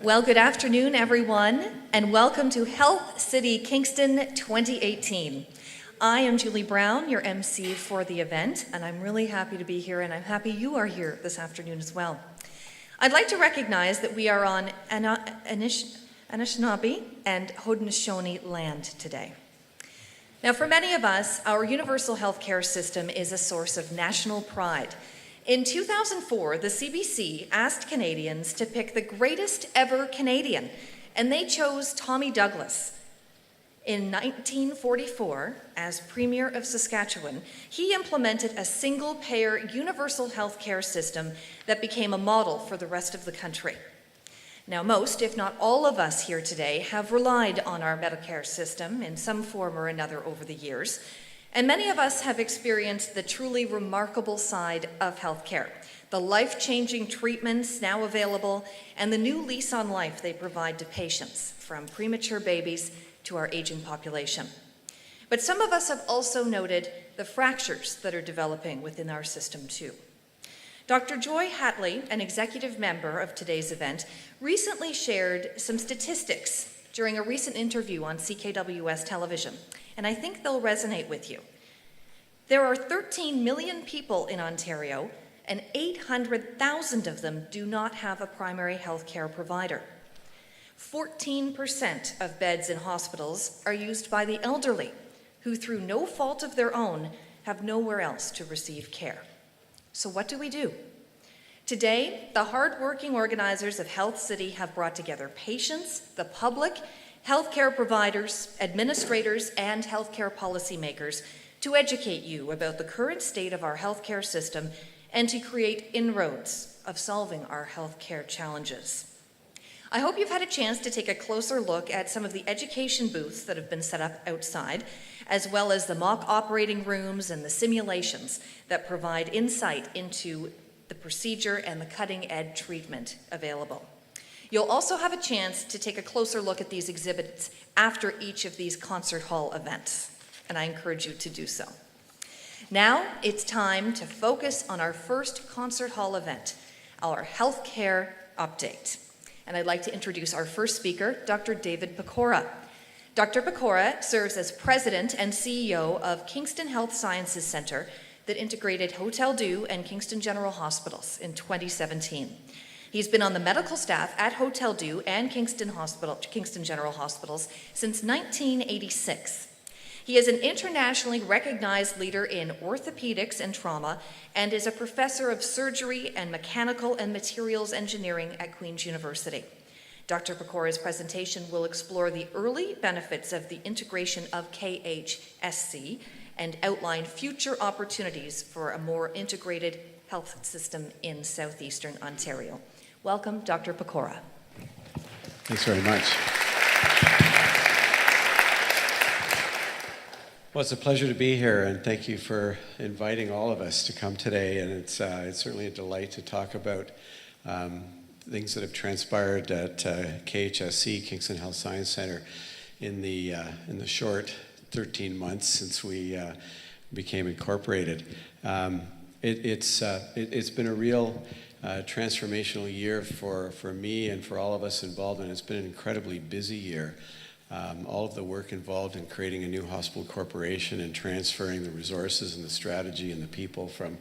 Well, good afternoon, everyone, and welcome to Health City Kingston 2018. I am Julie Brown, your MC for the event, and I'm really happy to be here, and I'm happy you are here this afternoon as well. I'd like to recognize that we are on Anishinaabe and Haudenosaunee land today. Now, for many of us, our universal healthcare system is a source of national pride. In 2004, the CBC asked Canadians to pick the greatest ever Canadian, and they chose Tommy Douglas. In 1944, as Premier of Saskatchewan, he implemented a single-payer universal healthcare system that became a model for the rest of the country. Now, most, if not all of us here today, have relied on our Medicare system in some form or another over the years, and many of us have experienced the truly remarkable side of healthcare, the life-changing treatments now available, and the new lease on life they provide to patients, from premature babies to our aging population. But some of us have also noted the fractures that are developing within our system too. Dr. Joy Hatley, an executive member of today's event, recently shared some statistics during a recent interview on CKWS television, and I think they'll resonate with you. There are 13 million people in Ontario, and 800,000 of them do not have a primary health care provider. 14% of beds in hospitals are used by the elderly, who through no fault of their own have nowhere else to receive care. So what do we do? Today, the hard-working organizers of Health City have brought together patients, the public, healthcare providers, administrators, and healthcare policymakers to educate you about the current state of our healthcare system and to create inroads of solving our healthcare challenges. I hope you've had a chance to take a closer look at some of the education booths that have been set up outside, as well as the mock operating rooms and the simulations that provide insight into the procedure and the cutting-edge treatment available. You'll also have a chance to take a closer look at these exhibits after each of these concert hall events, and I encourage you to do so. Now it's time to focus on our first concert hall event, our healthcare update. And I'd like to introduce our first speaker, Dr. David Pichora. Dr. Pichora serves as president and CEO of Kingston Health Sciences Centre that integrated Hotel Dieu and Kingston General Hospitals in 2017. He's been on the medical staff at Hotel Dieu and Kingston General Hospitals since 1986. He is an internationally recognized leader in orthopedics and trauma and is a professor of surgery and mechanical and materials engineering at Queen's University. Dr. Pichora's presentation will explore the early benefits of the integration of KHSC and outline future opportunities for a more integrated health system in southeastern Ontario. Welcome, Dr. Pichora. Thanks very much. Well, it's a pleasure to be here, and thank you for inviting all of us to come today. And it's certainly a delight to talk about things that have transpired at KHSC, Kingston Health Sciences Centre, in the short 13 months since we became incorporated. It's been a real transformational year for me and for all of us involved, and it's been an incredibly busy year. All of the work involved in creating a new hospital corporation and transferring the resources and the strategy and the people from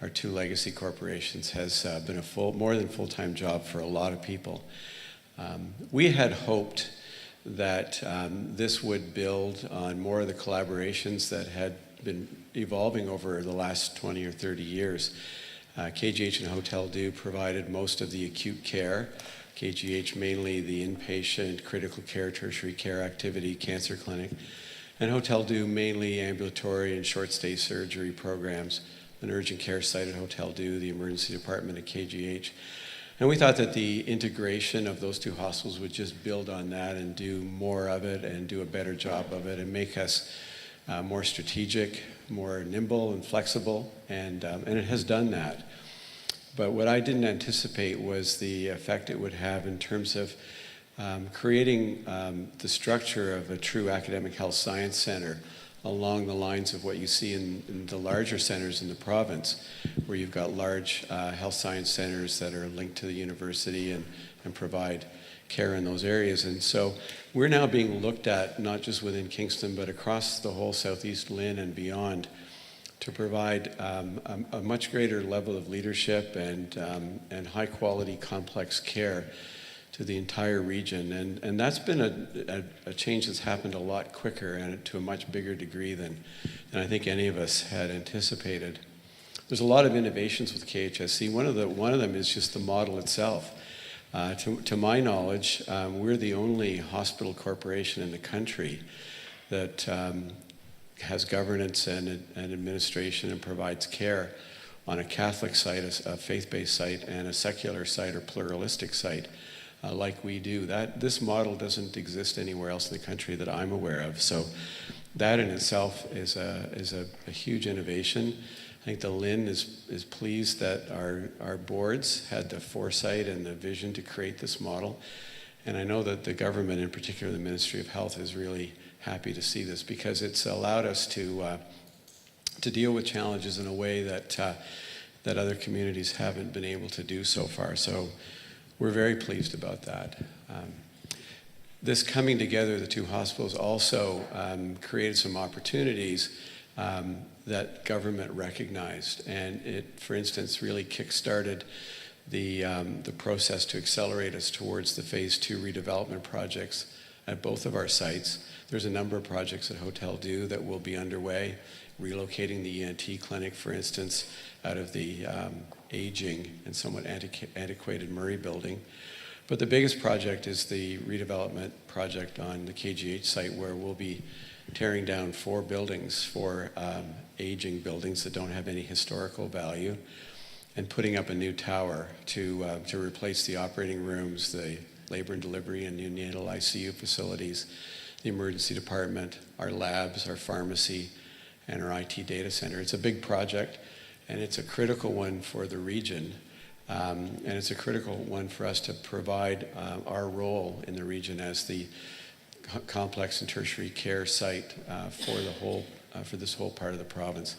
our two legacy corporations has been a more than full-time job for a lot of people. We had hoped that this would build on more of the collaborations that had been evolving over the last 20 or 30 years. KGH and Hotel Dieu provided most of the acute care. KGH mainly the inpatient, critical care, tertiary care activity, cancer clinic, and Hotel Dieu mainly ambulatory and short-stay surgery programs, an urgent care site at Hotel Dieu, the emergency department at KGH. And we thought that the integration of those two hospitals would just build on that and do more of it and do a better job of it and make us more strategic, more nimble and flexible, and it has done that. But what I didn't anticipate was the effect it would have in terms of creating the structure of a true academic health science center along the lines of what you see in the larger centers in the province, where you've got large health science centers that are linked to the university and provide care in those areas. And so we're now being looked at, not just within Kingston, but across the whole Southeast Lynn and beyond, to provide a much greater level of leadership and high quality complex care to the entire region. And that's been a change that's happened a lot quicker and to a much bigger degree than I think any of us had anticipated. There's a lot of innovations with KHSC. One of them is just the model itself. To my knowledge, we're the only hospital corporation in the country that has governance and administration and provides care on a Catholic site, a faith-based site, and a secular site or pluralistic site like we do. This model doesn't exist anywhere else in the country that I'm aware of. So that in itself is a huge innovation. I think the LHIN is pleased that our boards had the foresight and the vision to create this model. And I know that the government, in particular the Ministry of Health, is really happy to see this, because it's allowed us to deal with challenges in a way that other communities haven't been able to do so far. So we're very pleased about that. This coming together of the two hospitals also created some opportunities that government recognized, and it, for instance, really kick-started the process to accelerate us towards the Phase 2 redevelopment projects at both of our sites. There's a number of projects at Hotel Dieu that will be underway, relocating the ENT clinic, for instance, out of the aging and somewhat antiquated Murray building. But the biggest project is the redevelopment project on the KGH site, where we'll be tearing down 4 buildings, 4 aging buildings that don't have any historical value, and putting up a new tower to replace the operating rooms, the labor and delivery and neonatal ICU facilities, the emergency department, our labs, our pharmacy, and our IT data center. It's a big project, and it's a critical one for the region. And it's a critical one for us to provide our role in the region as the complex and tertiary care site for this whole part of the province.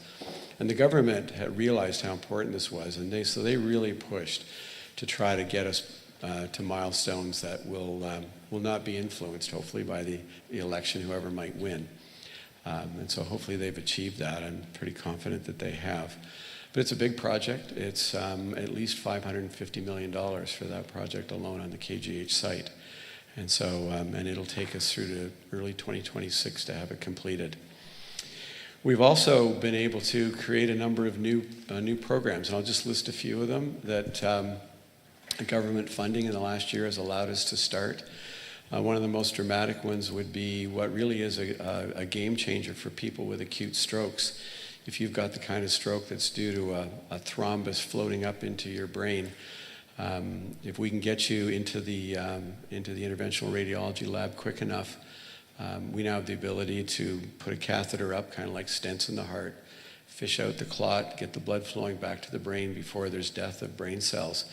And the government had realized how important this was, and they really pushed to try to get us to milestones that will not be influenced, hopefully, by the election, whoever might win. And so hopefully they've achieved that. I'm pretty confident that they have. But it's a big project. It's at least $550 million for that project alone on the KGH site. And so, and it'll take us through to early 2026 to have it completed. We've also been able to create a number of new programs, and I'll just list a few of them that government funding in the last year has allowed us to start. One of the most dramatic ones would be what really is a game changer for people with acute strokes. If you've got the kind of stroke that's due to a thrombus floating up into your brain, if we can get you into the interventional radiology lab quick enough, we now have the ability to put a catheter up, kind of like stents in the heart, fish out the clot, get the blood flowing back to the brain before there's death of brain cells,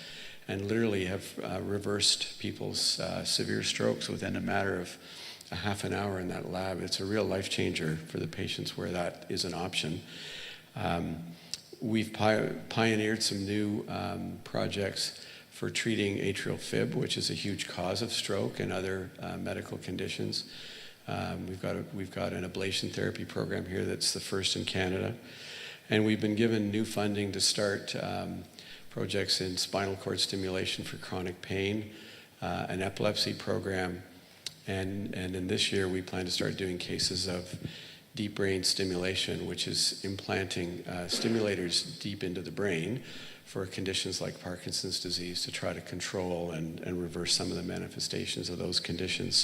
and literally have reversed people's severe strokes within a matter of a half an hour in that lab. It's a real life changer for the patients where that is an option. We've pioneered some new projects for treating atrial fib, which is a huge cause of stroke and other medical conditions. We've got an ablation therapy program here that's the first in Canada. And we've been given new funding to start projects in spinal cord stimulation for chronic pain, an epilepsy program, and in this year we plan to start doing cases of deep brain stimulation, which is implanting stimulators deep into the brain for conditions like Parkinson's disease to try to control and reverse some of the manifestations of those conditions.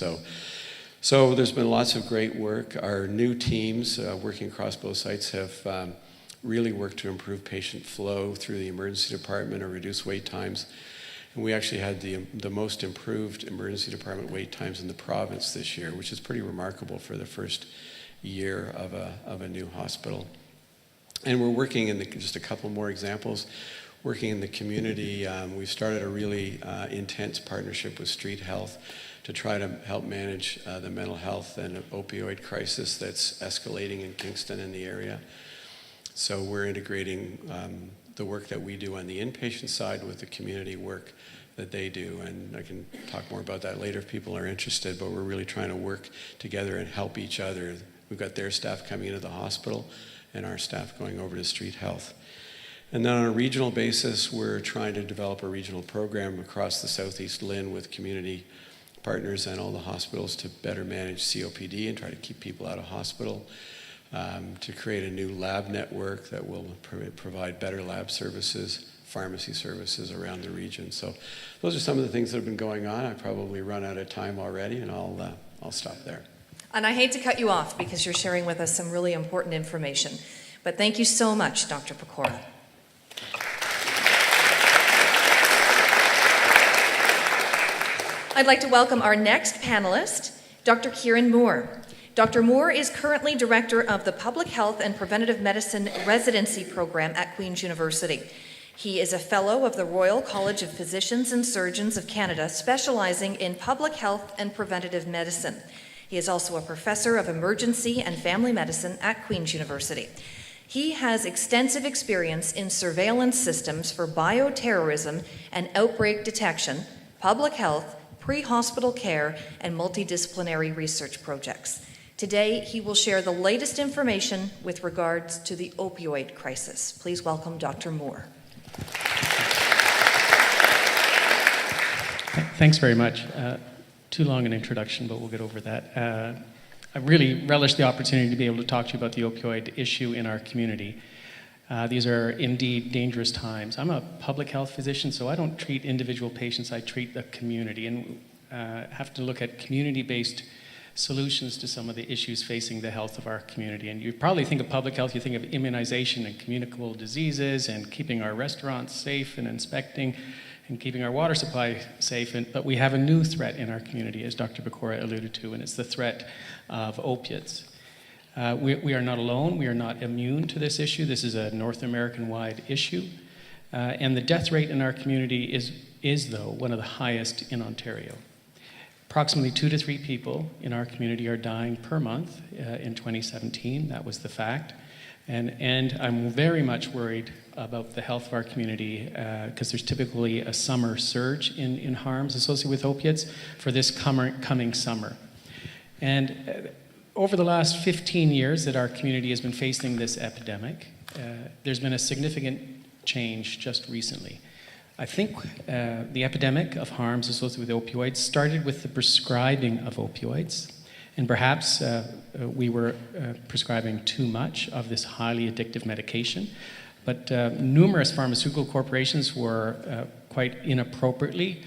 So there's been lots of great work. Our new teams working across both sites have really worked to improve patient flow through the emergency department or reduce wait times. And we actually had the most improved emergency department wait times in the province this year, which is pretty remarkable for the first year of a new hospital. And we're working in just a couple more examples. working in the community. We've started a really intense partnership with Street Health to try to help manage the mental health and opioid crisis that's escalating in Kingston and the area. So we're integrating the work that we do on the inpatient side with the community work that they do, and I can talk more about that later if people are interested, but we're really trying to work together and help each other. We've got their staff coming into the hospital and our staff going over to Street Health. And then on a regional basis, we're trying to develop a regional program across the Southeast Lynn with community partners and all the hospitals to better manage COPD and try to keep people out of hospital, to create a new lab network that will provide better lab services, pharmacy services around the region. So those are some of the things that have been going on. I probably run out of time already, and I'll stop there. And I hate to cut you off because you're sharing with us some really important information. But thank you so much, Dr. Pichora. I'd like to welcome our next panelist, Dr. Kieran Moore. Dr. Moore is currently director of the Public Health and Preventative Medicine Residency Program at Queen's University. He is a fellow of the Royal College of Physicians and Surgeons of Canada, specializing in public health and preventative medicine. He is also a professor of emergency and family medicine at Queen's University. He has extensive experience in surveillance systems for bioterrorism and outbreak detection, public health, pre-hospital care, and multidisciplinary research projects. Today, he will share the latest information with regards to the opioid crisis. Please welcome Dr. Moore. Thanks very much. Too long an introduction, but we'll get over that. I really relish the opportunity to be able to talk to you about the opioid issue in our community. These are indeed dangerous times. I'm a public health physician, so I don't treat individual patients, I treat the community, and have to look at community-based solutions to some of the issues facing the health of our community. And you probably think of public health, you think of immunization and communicable diseases and keeping our restaurants safe and inspecting and keeping our water supply safe. But we have a new threat in our community, as Dr. Pichora alluded to, and it's the threat of opiates. We are not alone. We are not immune to this issue. This is a North American-wide issue. And the death rate in our community is, though, one of the highest in Ontario. Approximately 2 to 3 people in our community are dying per month in 2017. That was the fact. And I'm very much worried about the health of our community because there's typically a summer surge in harms associated with opiates for this coming summer. And over the last 15 years that our community has been facing this epidemic, there's been a significant change just recently. I think the epidemic of harms associated with opioids started with the prescribing of opioids, and perhaps we were prescribing too much of this highly addictive medication. But numerous pharmaceutical corporations were quite inappropriately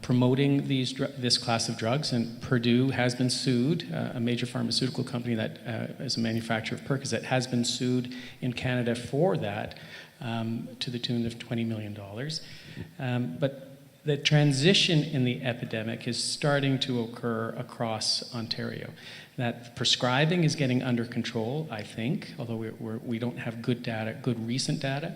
promoting this class of drugs, and Purdue has been sued, a major pharmaceutical company that is a manufacturer of Percocet, has been sued in Canada for that to the tune of $20 million. But the transition in the epidemic is starting to occur across Ontario. That prescribing is getting under control, I think, although we don't have good data, good recent data.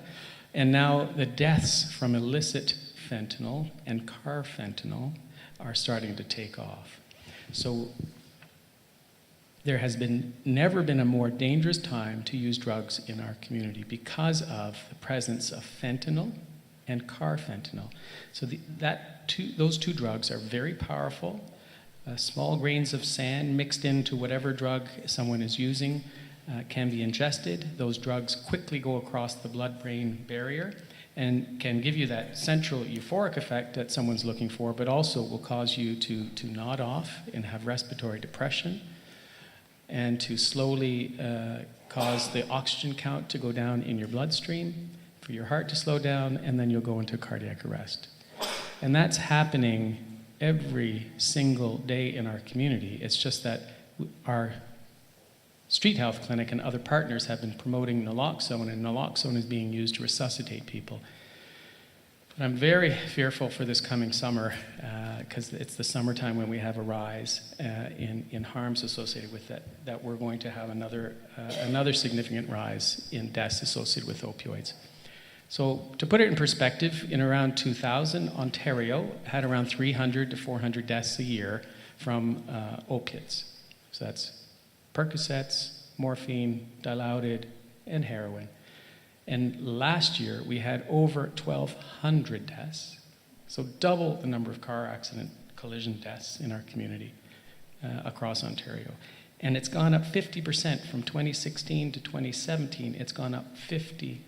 And now the deaths from illicit fentanyl and carfentanil are starting to take off. So there has never been a more dangerous time to use drugs in our community because of the presence of fentanyl and carfentanil. So those two drugs are very powerful. Small grains of sand mixed into whatever drug someone is using can be ingested. Those drugs quickly go across the blood-brain barrier and can give you that central euphoric effect that someone's looking for, but also will cause you to nod off and have respiratory depression, and to slowly cause the oxygen count to go down in your bloodstream, for your heart to slow down, and then you'll go into cardiac arrest. And that's happening every single day in our community. It's just that our Street Health Clinic and other partners have been promoting naloxone, and naloxone is being used to resuscitate people. But I'm very fearful for this coming summer because it's the summertime when we have a rise in harms associated with that we're going to have another significant rise in deaths associated with opioids. So to put it in perspective, in around 2000, Ontario had around 300 to 400 deaths a year from opiates. So that's Percocets, morphine, Dilaudid, and heroin. And last year, we had over 1,200 deaths, so double the number of car accident collision deaths in our community across Ontario. And it's gone up 50% from 2016 to 2017. It's gone up 50%.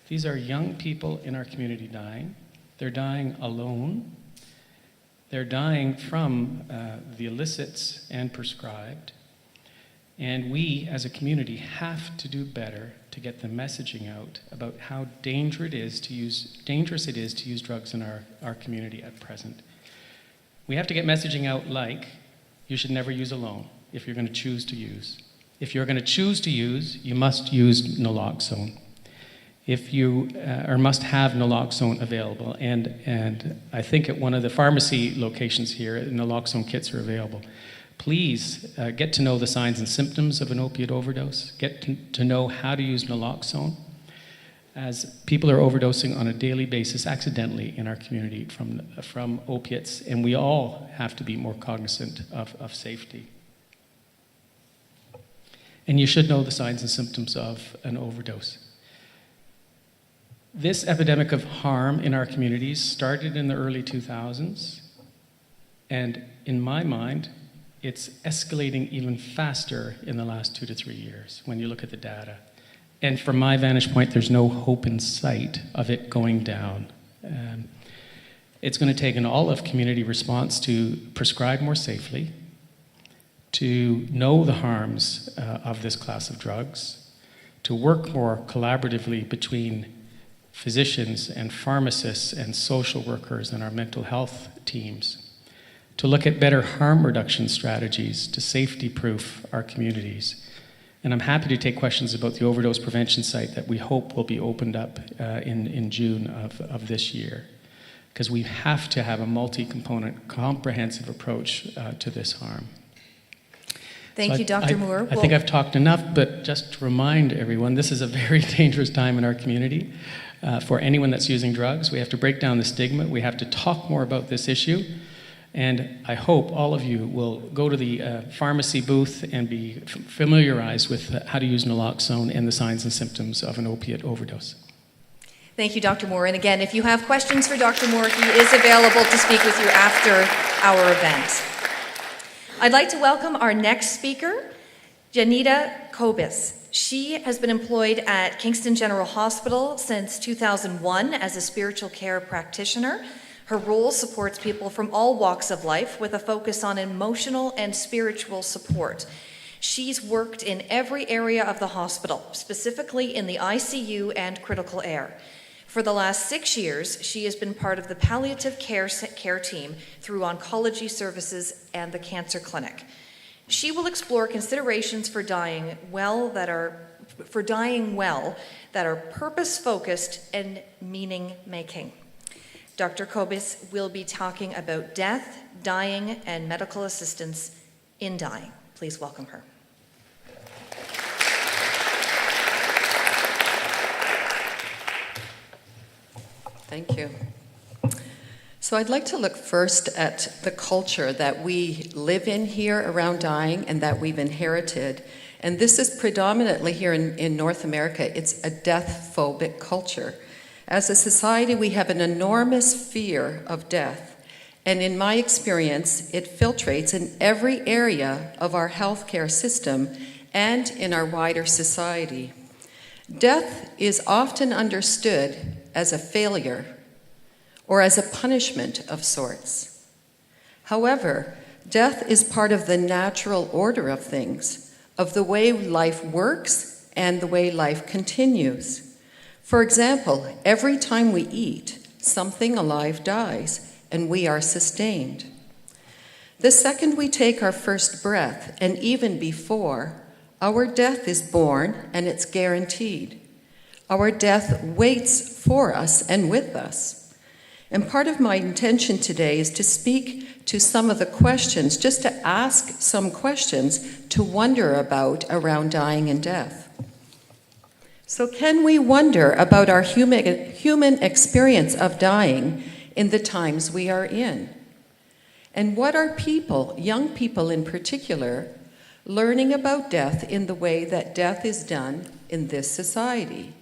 These are young people in our community dying. They're dying alone. They're dying from the illicits and prescribed. And we, as a community, have to do better to get the messaging out about how dangerous it is to use drugs in our community at present. We have to get messaging out like, you should never use alone if you're going to choose to use. If you're going to choose to use, you must use naloxone. If you or must have naloxone available, and I think at one of the pharmacy locations here, naloxone kits are available. Please get to know the signs and symptoms of an opiate overdose. Get to know how to use naloxone, as people are overdosing on a daily basis accidentally in our community from opiates, and we all have to be more cognizant of safety. And you should know the signs and symptoms of an overdose. This epidemic of harm in our communities started in the early 2000s, and in my mind, it's escalating even faster in the last 2 to 3 years when you look at the data. And from my vantage point, there's no hope in sight of it going down. It's going to take an all-of community response to prescribe more safely, to know the harms of this class of drugs, to work more collaboratively between physicians and pharmacists and social workers and our mental health teams, to look at better harm reduction strategies to safety-proof our communities. And I'm happy to take questions about the overdose prevention site that we hope will be opened up in June of this year, because we have to have a multi-component, comprehensive approach to this harm. Thank you, Dr. Moore. I think I've talked enough, but just to remind everyone, this is a very dangerous time in our community. For anyone that's using drugs, we have to break down the stigma. We have to talk more about this issue. And I hope all of you will go to the pharmacy booth and be familiarized with how to use naloxone and the signs and symptoms of an opiate overdose. Thank you, Dr. Moore. And again, if you have questions for Dr. Moore, he is available to speak with you after our event. I'd like to welcome our next speaker, Janeta Kobis. She has been employed at Kingston General Hospital since 2001 as a spiritual care practitioner. Her role supports people from all walks of life with a focus on emotional and spiritual support. She's worked in every area of the hospital, specifically in the ICU and critical care. For the last 6 years, she has been part of the palliative care team through oncology services and the cancer clinic. She will explore considerations for dying well that are purpose-focused and meaning-making. Dr. Kobis will be talking about death, dying, and medical assistance in dying. Please welcome her. Thank you. So I'd like to look first at the culture that we live in here around dying and that we've inherited. And this is predominantly here in North America. It's a death-phobic culture. As a society, we have an enormous fear of death. And in my experience, it filtrates in every area of our healthcare system and in our wider society. Death is often understood as a failure or as a punishment of sorts. However, death is part of the natural order of things, of the way life works and the way life continues. For example, every time we eat, something alive dies, and we are sustained. The second we take our first breath, and even before, our death is born, and it's guaranteed. Our death waits for us and with us. And part of my intention today is to speak to some of the questions, just to ask some questions to wonder about around dying and death. So can we wonder about our human experience of dying in the times we are in? And what are people, young people in particular, learning about death in the way that death is done in this society?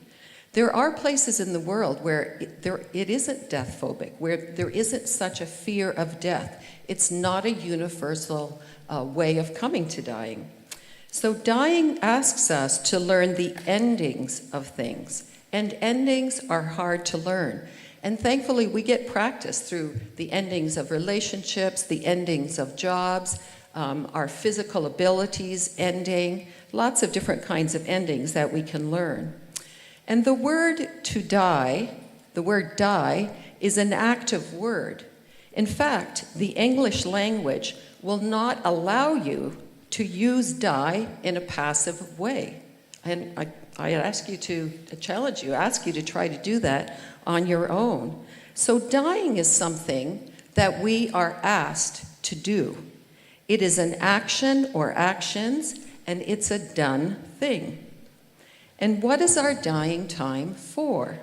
There are places in the world where it isn't death phobic, where there isn't such a fear of death. It's not a universal way of coming to dying. So dying asks us to learn the endings of things, and endings are hard to learn. And thankfully, we get practice through the endings of relationships, the endings of jobs, our physical abilities ending, lots of different kinds of endings that we can learn. And the word to die, the word die, is an active word. In fact, the English language will not allow you to use die in a passive way. And I ask you to challenge you, ask you to try to do that on your own. So dying is something that we are asked to do. It is an action or actions, and it's a done thing. And what is our dying time for?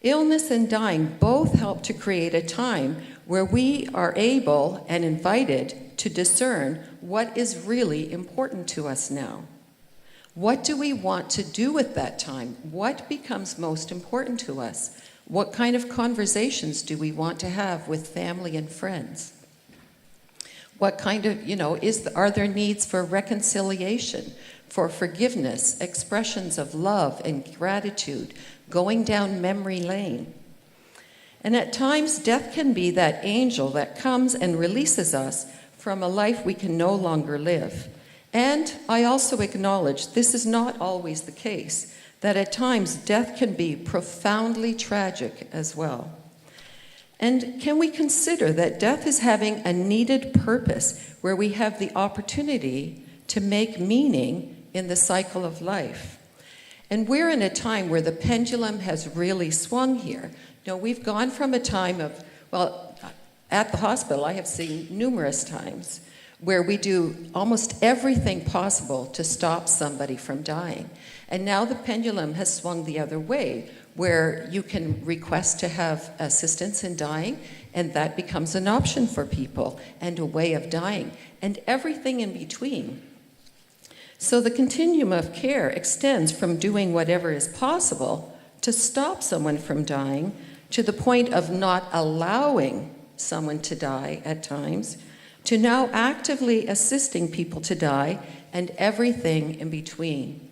Illness and dying both help to create a time where we are able and invited to discern what is really important to us now. What do we want to do with that time? What becomes most important to us? What kind of conversations do we want to have with family and friends? What kind of, are there needs for reconciliation, for forgiveness, expressions of love and gratitude, going down memory lane? And at times, death can be that angel that comes and releases us from a life we can no longer live. And I also acknowledge this is not always the case, that at times death can be profoundly tragic as well. And can we consider that death is having a needed purpose where we have the opportunity to make meaning in the cycle of life? And we're in a time where the pendulum has really swung here. We've gone from a time of, at the hospital, I have seen numerous times where we do almost everything possible to stop somebody from dying. And now the pendulum has swung the other way, where you can request to have assistance in dying, and that becomes an option for people and a way of dying, and everything in between. So the continuum of care extends from doing whatever is possible to stop someone from dying to the point of not allowing someone to die at times, to now actively assisting people to die, and everything in between.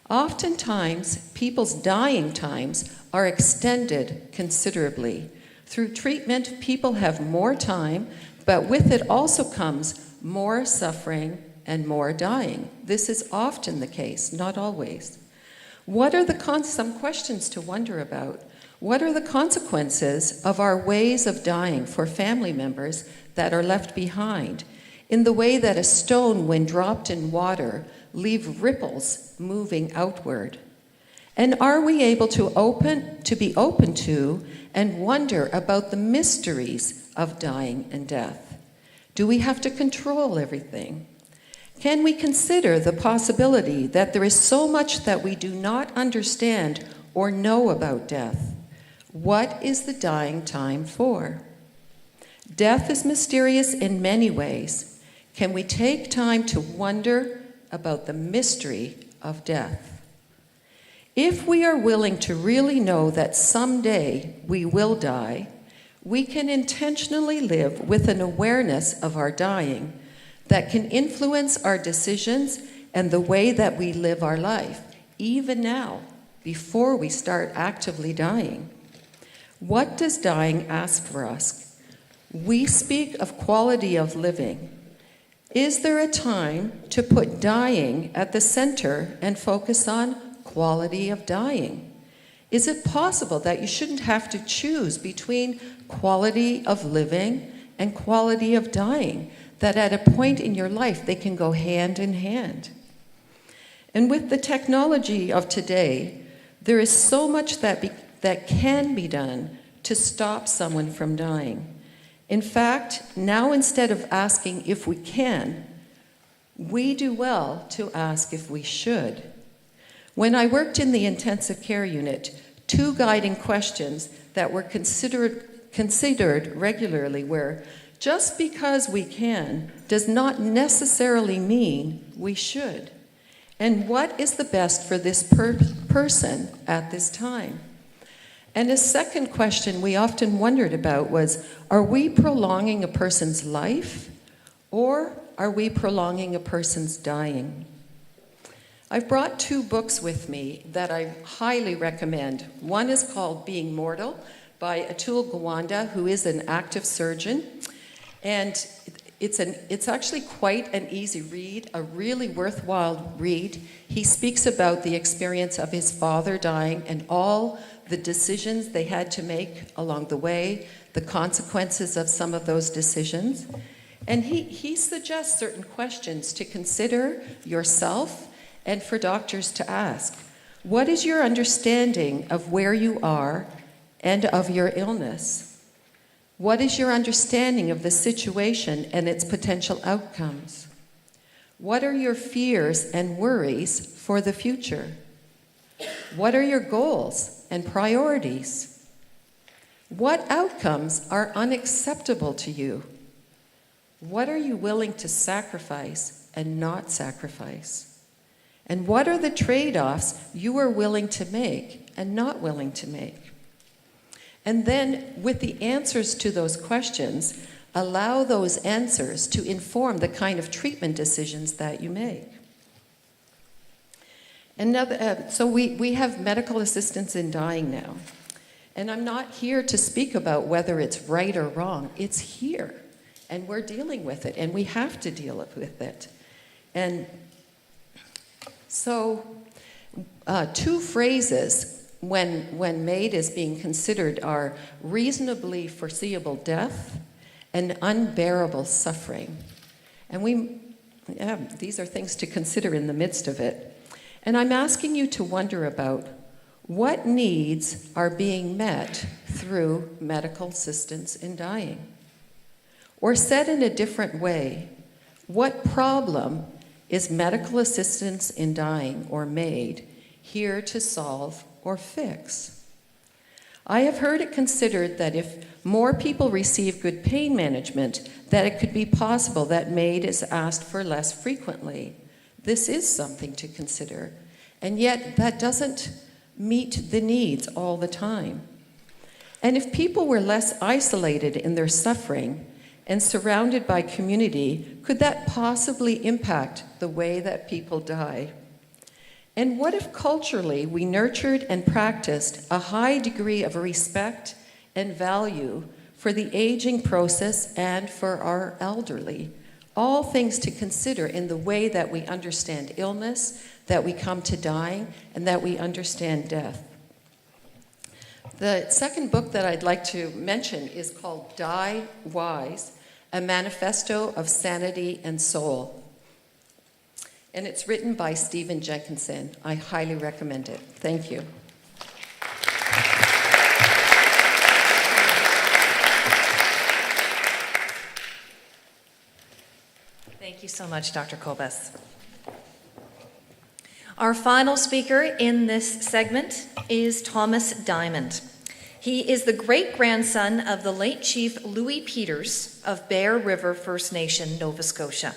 Oftentimes, people's dying times are extended considerably. Through treatment, people have more time, but with it also comes more suffering and more dying. This is often the case, not always. What are some questions to wonder about? What are the consequences of our ways of dying for family members that are left behind, in the way that a stone, when dropped in water, leave ripples moving outward? And are we able to be open to and wonder about the mysteries of dying and death? Do we have to control everything? Can we consider the possibility that there is so much that we do not understand or know about death? What is the dying time for? Death is mysterious in many ways. Can we take time to wonder about the mystery of death? If we are willing to really know that someday we will die, we can intentionally live with an awareness of our dying that can influence our decisions and the way that we live our life, even now, before we start actively dying. What does dying ask for us? We speak of quality of living. Is there a time to put dying at the center and focus on quality of dying? Is it possible that you shouldn't have to choose between quality of living and quality of dying, that at a point in your life they can go hand in hand? And with the technology of today, there is so much that can be done to stop someone from dying. In fact, now instead of asking if we can, we do well to ask if we should. When I worked in the intensive care unit, 2 guiding questions that were considered regularly were, just because we can does not necessarily mean we should. And what is the best for this person at this time? And a second question we often wondered about was, are we prolonging a person's life, or are we prolonging a person's dying? I've brought 2 books with me that I highly recommend. One is called Being Mortal by Atul Gawande, who is an active surgeon. And it's actually quite an easy read, a really worthwhile read. He speaks about the experience of his father dying and all the decisions they had to make along the way, the consequences of some of those decisions. And he suggests certain questions to consider yourself and for doctors to ask. What is your understanding of where you are and of your illness? What is your understanding of the situation and its potential outcomes? What are your fears and worries for the future? What are your goals and priorities? What outcomes are unacceptable to you? What are you willing to sacrifice and not sacrifice? And what are the trade-offs you are willing to make and not willing to make? And then, with the answers to those questions, allow those answers to inform the kind of treatment decisions that you make. And now, so we have medical assistance in dying now. And I'm not here to speak about whether it's right or wrong. It's here. And we're dealing with it. And we have to deal with it. And so 2 phrases when MAID is being considered are reasonably foreseeable death and unbearable suffering. And these are things to consider in the midst of it. And I'm asking you to wonder about what needs are being met through medical assistance in dying? Or said in a different way, what problem is medical assistance in dying, or MAID, here to solve or fix? I have heard it considered that if more people receive good pain management, that it could be possible that MAID is asked for less frequently. This is something to consider, and yet that doesn't meet the needs all the time. And if people were less isolated in their suffering and surrounded by community, could that possibly impact the way that people die? And what if culturally we nurtured and practiced a high degree of respect and value for the aging process and for our elderly? All things to consider in the way that we understand illness, that we come to dying, and that we understand death. The second book that I'd like to mention is called Die Wise, A Manifesto of Sanity and Soul. And it's written by Stephen Jenkinson. I highly recommend it. Thank you. Thank you so much, Dr. Kobes. Our final speaker in this segment is Thomas Dymond. He is the great-grandson of the late Chief Louis Peters of Bear River First Nation, Nova Scotia.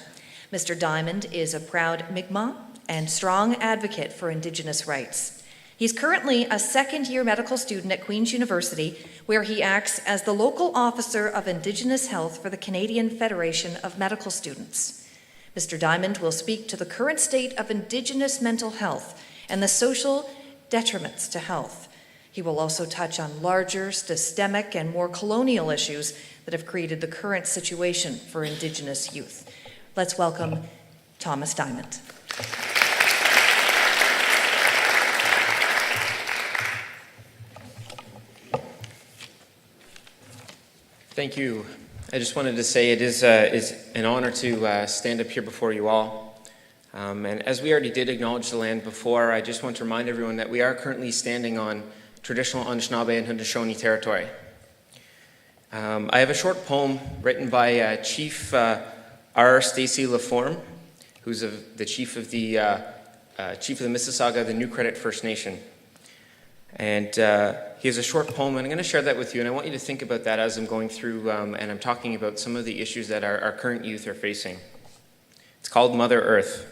Mr. Dymond is a proud Mi'kmaq and strong advocate for Indigenous rights. He's currently a second-year medical student at Queen's University, where he acts as the local officer of Indigenous Health for the Canadian Federation of Medical Students. Mr. Dymond will speak to the current state of Indigenous mental health and the social detriments to health. He will also touch on larger, systemic, and more colonial issues that have created the current situation for Indigenous youth. Let's welcome Thomas Dymond. Thank you. I just wanted to say it is an honor to stand up here before you all. And as we already did acknowledge the land before, I just want to remind everyone that we are currently standing on traditional Anishinaabe and Haudenosaunee territory. I have a short poem written by Chief R. Stacy Laforme, who's the chief of the chief of the Mississauga, the New Credit First Nation. And he has a short poem, and I'm going to share that with you, and I want you to think about that as I'm going through and I'm talking about some of the issues that our current youth are facing. It's called Mother Earth.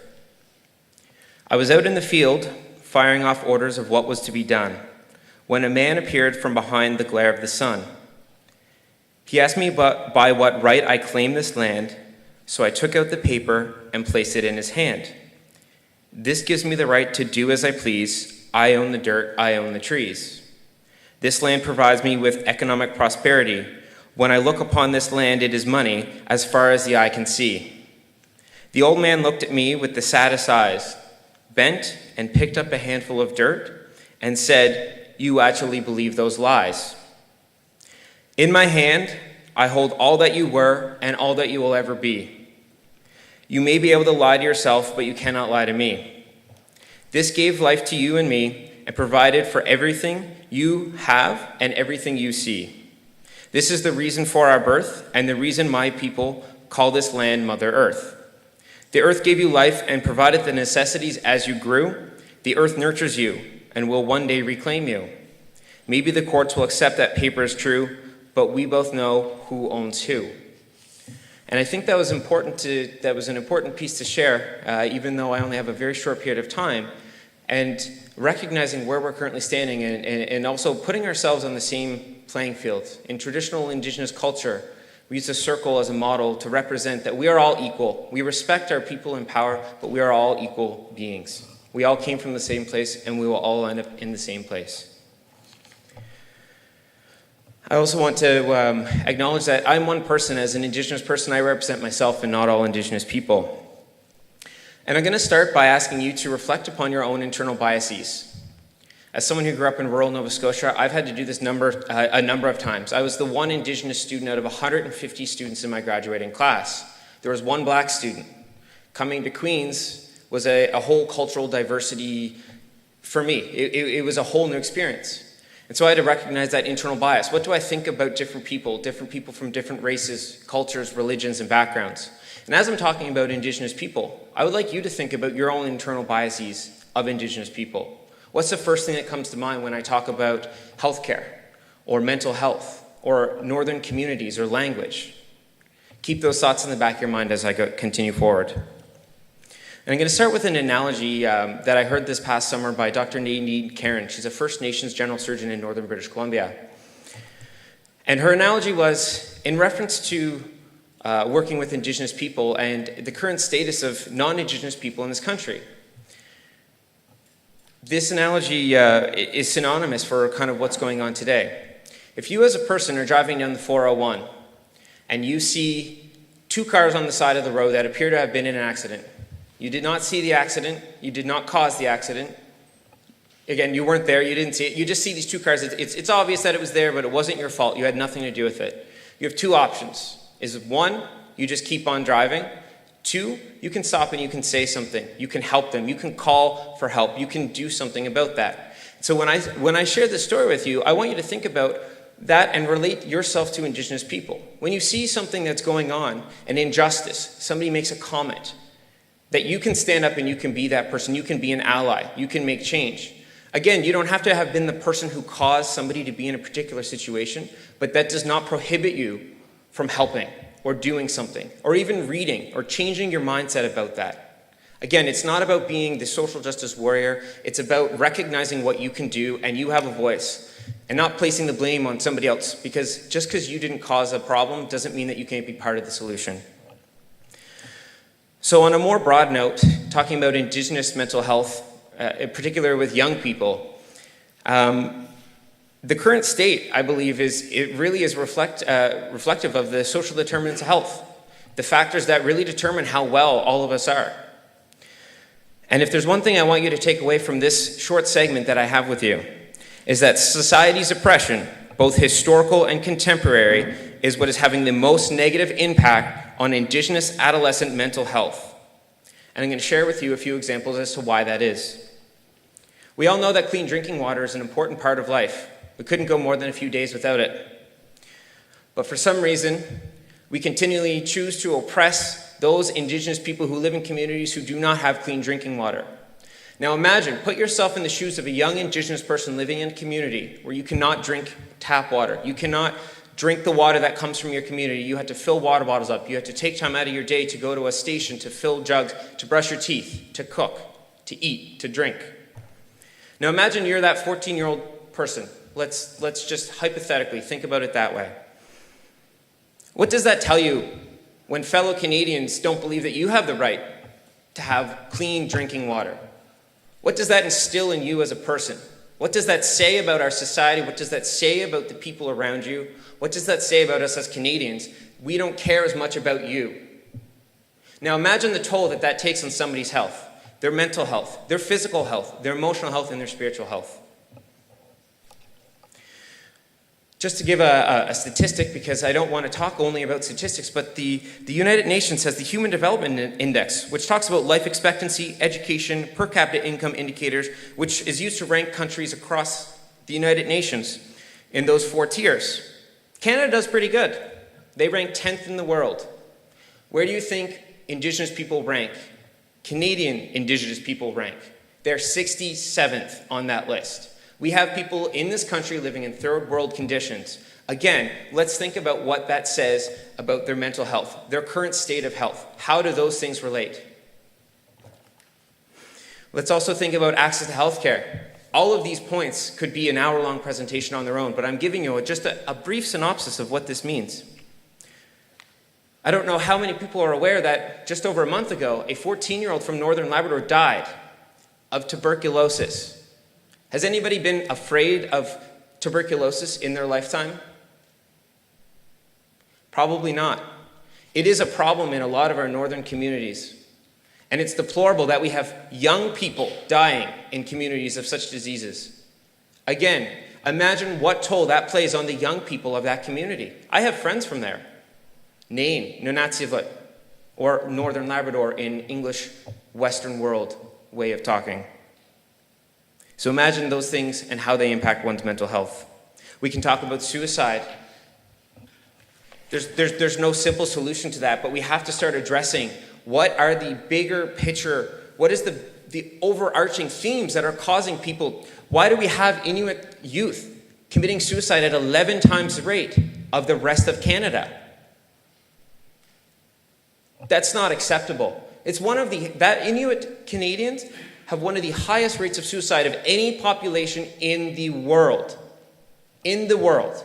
I was out in the field, firing off orders of what was to be done, when a man appeared from behind the glare of the sun. He asked me by what right I claimed this land, so I took out the paper and placed it in his hand. This gives me the right to do as I please. I own the dirt, I own the trees. This land provides me with economic prosperity. When I look upon this land, it is money as far as the eye can see. The old man looked at me with the saddest eyes, bent and picked up a handful of dirt and said, "You actually believe those lies. In my hand, I hold all that you were and all that you will ever be. You may be able to lie to yourself, but you cannot lie to me. This gave life to you and me and provided for everything you have and everything you see. This is the reason for our birth and the reason my people call this land Mother Earth. The earth gave you life and provided the necessities as you grew. The earth nurtures you and will one day reclaim you. Maybe the courts will accept that paper is true, but we both know who owns who." And I think that was an important piece to share, even though I only have a very short period of time, and recognizing where we're currently standing and also putting ourselves on the same playing field. In traditional Indigenous culture, we use a circle as a model to represent that we are all equal. We respect our people in power, but we are all equal beings. We all came from the same place, and we will all end up in the same place. I also want to acknowledge that I'm one person. As an Indigenous person, I represent myself and not all Indigenous people. And I'm going to start by asking you to reflect upon your own internal biases. As someone who grew up in rural Nova Scotia, I've had to do this a number of times. I was the one Indigenous student out of 150 students in my graduating class. There was one black student. Coming to Queens was a whole cultural diversity for me. It was a whole new experience. And so I had to recognize that internal bias. What do I think about different people from different races, cultures, religions, and backgrounds? And as I'm talking about Indigenous people, I would like you to think about your own internal biases of Indigenous people. What's the first thing that comes to mind when I talk about healthcare, or mental health, or northern communities, or language? Keep those thoughts in the back of your mind as I continue forward. And I'm going to start with an analogy that I heard this past summer by Dr. Nadine Karen. She's a First Nations general surgeon in northern British Columbia. And her analogy was in reference to working with Indigenous people and the current status of non-Indigenous people in this country. This analogy is synonymous for kind of what's going on today. If you as a person are driving down the 401 and you see two cars on the side of the road that appear to have been in an accident, you did not see the accident, you did not cause the accident. Again, you weren't there, you didn't see it, you just see these two cars. It's obvious that it was there, but it wasn't your fault, you had nothing to do with it. You have two options. Is one, you just keep on driving. Two, you can stop and you can say something. You can help them, you can call for help, you can do something about that. So when I share this story with you, I want you to think about that and relate yourself to Indigenous people. When you see something that's going on, an injustice, somebody makes a comment, that you can stand up and you can be that person, you can be an ally, you can make change. Again, you don't have to have been the person who caused somebody to be in a particular situation, but that does not prohibit you from helping or doing something, or even reading or changing your mindset about that. Again, it's not about being the social justice warrior, it's about recognizing what you can do and you have a voice, and not placing the blame on somebody else, because just because you didn't cause a problem doesn't mean that you can't be part of the solution. So on a more broad note, talking about Indigenous mental health, in particular with young people, the current state, I believe, is reflective of the social determinants of health, the factors that really determine how well all of us are. And if there's one thing I want you to take away from this short segment that I have with you, is that society's oppression, both historical and contemporary, is what is having the most negative impact on Indigenous adolescent mental health. And I'm going to share with you a few examples as to why that is. We all know that clean drinking water is an important part of life. We couldn't go more than a few days without it. But for some reason, we continually choose to oppress those Indigenous people who live in communities who do not have clean drinking water. Now imagine, put yourself in the shoes of a young Indigenous person living in a community where you cannot drink tap water. You cannot drink the water that comes from your community. You have to fill water bottles up. You have to take time out of your day to go to a station to fill jugs, to brush your teeth, to cook, to eat, to drink. Now imagine you're that 14-year-old person. Let's just hypothetically think about it that way. What does that tell you when fellow Canadians don't believe that you have the right to have clean drinking water? What does that instill in you as a person? What does that say about our society? What does that say about the people around you? What does that say about us as Canadians? We don't care as much about you. Now imagine the toll that takes on somebody's health, their mental health, their physical health, their emotional health, and their spiritual health. Just to give a statistic, because I don't want to talk only about statistics, but the United Nations has the Human Development Index, which talks about life expectancy, education, per capita income indicators, which is used to rank countries across the United Nations in those 4 tiers. Canada does pretty good. They rank 10th in the world. Where do you think Indigenous people rank? Canadian Indigenous people rank. They're 67th on that list. We have people in this country living in third world conditions. Again, let's think about what that says about their mental health, their current state of health. How do those things relate? Let's also think about access to healthcare. All of these points could be an hour-long presentation on their own, but I'm giving you just a brief synopsis of what this means. I don't know how many people are aware that just over a month ago, a 14-year-old from Northern Labrador died of tuberculosis. Has anybody been afraid of tuberculosis in their lifetime? Probably not. It is a problem in a lot of our northern communities. And it's deplorable that we have young people dying in communities of such diseases. Again, imagine what toll that plays on the young people of that community. I have friends from there. Nain, Nunatsiavut, or Northern Labrador in English Western world way of talking. So imagine those things and how they impact one's mental health. We can talk about suicide. There's no simple solution to that, but we have to start addressing what are the bigger picture, what is the overarching themes that are causing people. Why do we have Inuit youth committing suicide at 11 times the rate of the rest of Canada? That's not acceptable. It's that Inuit Canadians have one of the highest rates of suicide of any population in the world. In the world.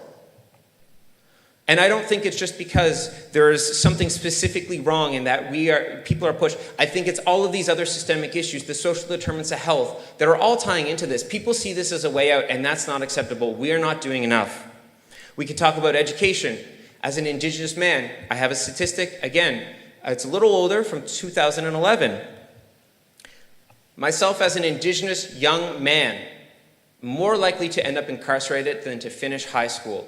And I don't think it's just because there is something specifically wrong in that people are pushed. I think it's all of these other systemic issues, the social determinants of health, that are all tying into this. People see this as a way out, and that's not acceptable. We are not doing enough. We could talk about education. As an Indigenous man, I have a statistic, again, it's a little older, from 2011. Myself as an Indigenous young man, more likely to end up incarcerated than to finish high school.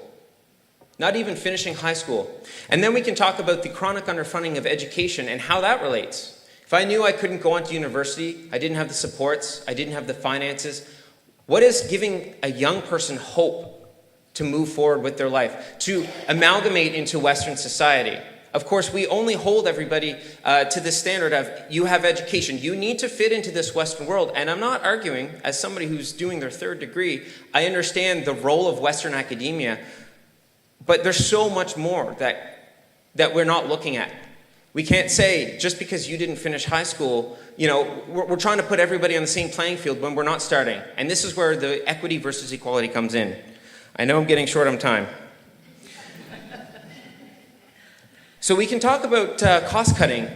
Not even finishing high school. And then we can talk about the chronic underfunding of education and how that relates. If I knew I couldn't go on to university, I didn't have the supports, I didn't have the finances, what is giving a young person hope to move forward with their life, to amalgamate into Western society? Of course, we only hold everybody to the standard of, you have education. You need to fit into this Western world. And I'm not arguing, as somebody who's doing their 3rd degree, I understand the role of Western academia, but there's so much more that we're not looking at. We can't say, just because you didn't finish high school, we're trying to put everybody on the same playing field when we're not starting. And this is where the equity versus equality comes in. I know I'm getting short on time. So we can talk about cost cutting.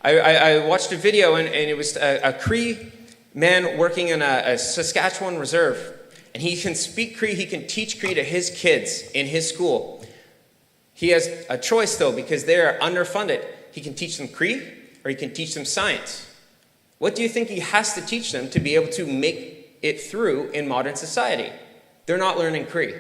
I watched a video and it was a Cree man working in a Saskatchewan reserve. And he can speak Cree, he can teach Cree to his kids in his school. He has a choice though, because they're underfunded. He can teach them Cree or he can teach them science. What do you think he has to teach them to be able to make it through in modern society? They're not learning Cree.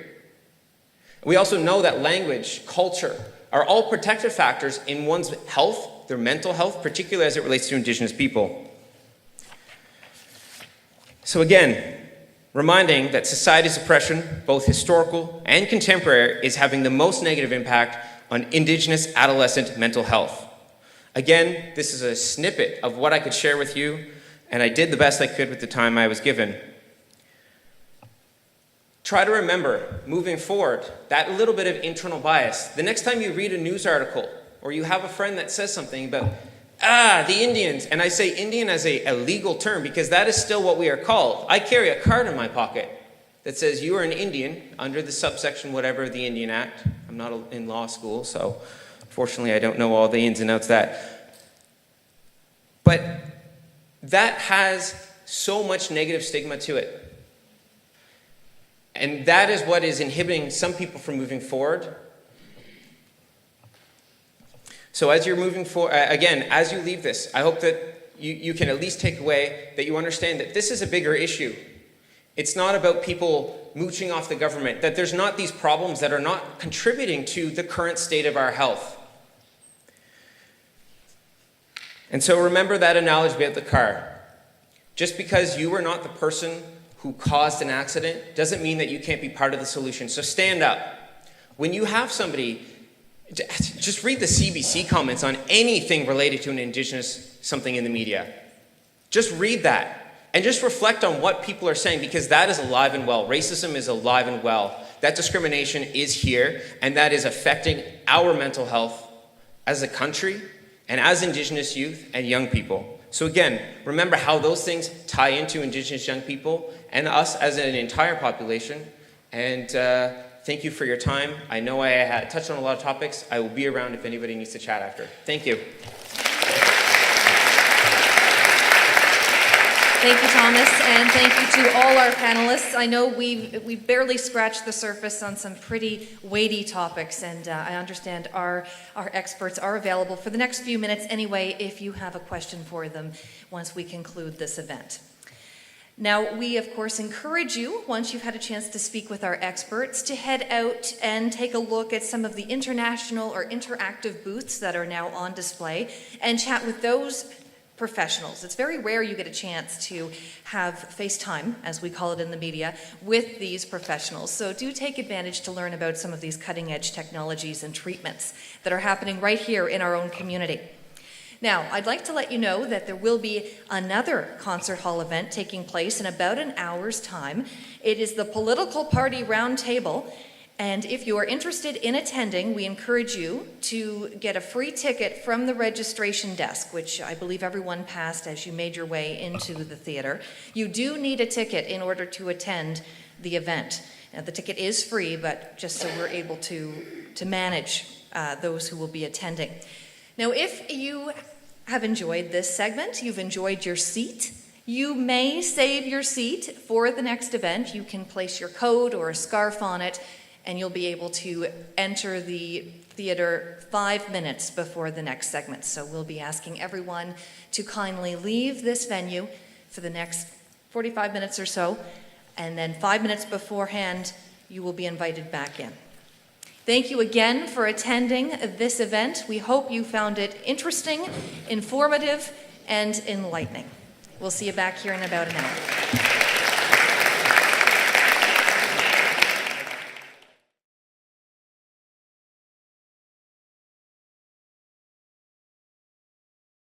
We also know that language, culture, are all protective factors in one's health, their mental health, particularly as it relates to Indigenous people. So again, reminding that society's oppression, both historical and contemporary, is having the most negative impact on Indigenous adolescent mental health. Again, this is a snippet of what I could share with you, and I did the best I could with the time I was given. Try to remember, moving forward, that little bit of internal bias. The next time you read a news article, or you have a friend that says something about, the Indians, and I say Indian as a legal term because that is still what we are called. I carry a card in my pocket that says you are an Indian under the subsection whatever of the Indian Act. I'm not in law school, so unfortunately I don't know all the ins and outs of that. But that has so much negative stigma to it. And that is what is inhibiting some people from moving forward. So as you're moving forward, again, as you leave this, I hope that you can at least take away that you understand that this is a bigger issue. It's not about people mooching off the government, that there's not these problems that are not contributing to the current state of our health. And so remember that analogy about the car. Just because you were not the person who caused an accident doesn't mean that you can't be part of the solution. So stand up. When you have somebody, just read the CBC comments on anything related to an Indigenous something in the media. Just read that and just reflect on what people are saying, because that is alive and well. Racism is alive and well. That discrimination is here, and that is affecting our mental health as a country and as Indigenous youth and young people. So again, remember how those things tie into Indigenous young people and us as an entire population. And thank you for your time. I know I had touched on a lot of topics. I will be around if anybody needs to chat after. Thank you. Thank you, Thomas, and thank you to all our panelists. I know we've barely scratched the surface on some pretty weighty topics, and I understand our experts are available for the next few minutes anyway if you have a question for them once we conclude this event. Now, we, of course, encourage you, once you've had a chance to speak with our experts, to head out and take a look at some of the international or interactive booths that are now on display and chat with those professionals. It's very rare you get a chance to have FaceTime, as we call it in the media, with these professionals. So do take advantage to learn about some of these cutting-edge technologies and treatments that are happening right here in our own community. Now, I'd like to let you know that there will be another concert hall event taking place in about an hour's time. It is the Political Party Roundtable, and if you are interested in attending, we encourage you to get a free ticket from the registration desk, which I believe everyone passed as you made your way into the theater. You do need a ticket in order to attend the event. Now, the ticket is free, but just so we're able to manage those who will be attending. Now, if you have enjoyed this segment, you've enjoyed your seat, you may save your seat for the next event. You can place your coat or a scarf on it, and you'll be able to enter the theater 5 minutes before the next segment. So we'll be asking everyone to kindly leave this venue for the next 45 minutes or so, and then 5 minutes beforehand, you will be invited back in. Thank you again for attending this event. We hope you found it interesting, informative, and enlightening. We'll see you back here in about an hour.